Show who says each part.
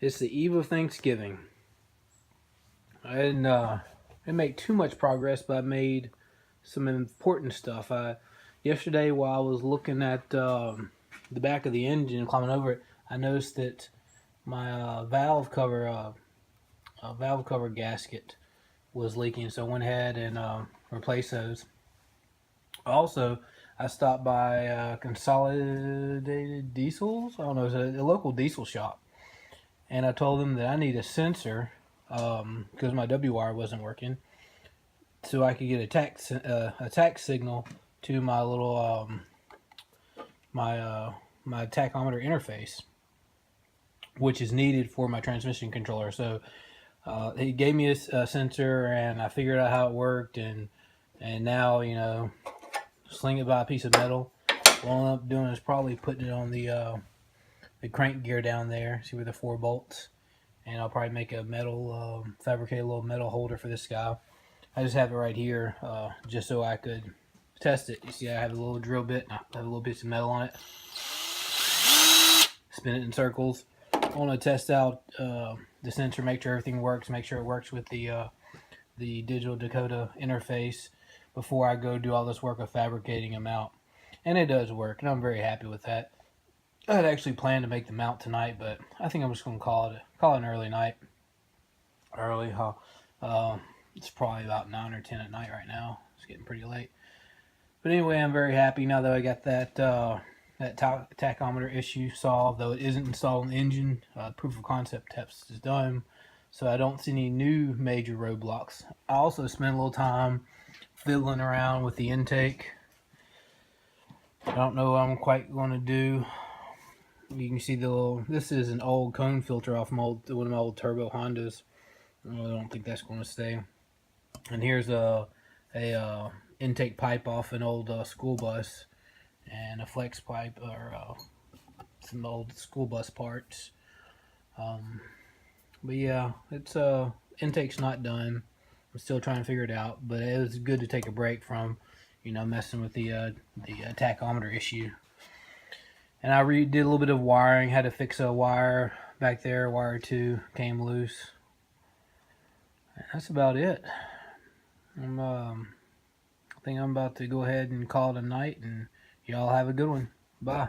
Speaker 1: It's the eve of Thanksgiving. I didn't make too much progress, but I made some important stuff. Yesterday, while I was looking at the back of the engine, climbing over it, I noticed that my valve cover gasket was leaking, so I went ahead and replaced those. Also, I stopped by Consolidated Diesels. I don't know, it's a local diesel shop, and I told them that I need a sensor because my W wire wasn't working, so I could get a tack signal to my little my tachometer interface, which is needed for my transmission controller. So he gave me a sensor, and I figured out how it worked, and now sling it by a piece of metal. What I'll end up doing is probably putting it on the crank gear down there. See where the 4 bolts, and I'll probably make a metal fabricate a little metal holder for this guy. I just have it right here just so I could test it. You see, I have a little drill bit, and I have a little piece of metal on it. Spin it in circles. I want to test out the sensor, make sure everything works, make sure it works with the digital Dakota interface before I go do all this work of fabricating a mount. And it does work, and I'm very happy with that. I had actually planned to make the mount tonight, but I think I'm just going to call it an early night. Early, huh? It's probably about 9 or 10 at night right now. It's getting pretty late. But anyway, I'm very happy now that I got that tachometer issue solved, though it isn't installed in the engine. Proof of concept test is done, so I don't see any new major roadblocks. I also spent a little time fiddling around with the intake. I don't know what I'm quite going to do. You can see this is an old cone filter off one of my old turbo Hondas. I don't think that's going to stay. And here's a intake pipe off an old school bus, and a flex pipe, or some old school bus parts. But yeah, it's intake's not done. I'm still trying to figure it out, but it was good to take a break from messing with the tachometer issue. And I did a little bit of wiring. Had to fix a wire back there. Wire 2 came loose. And that's about it. I think I'm about to go ahead and call it a night, and y'all have a good one. Bye.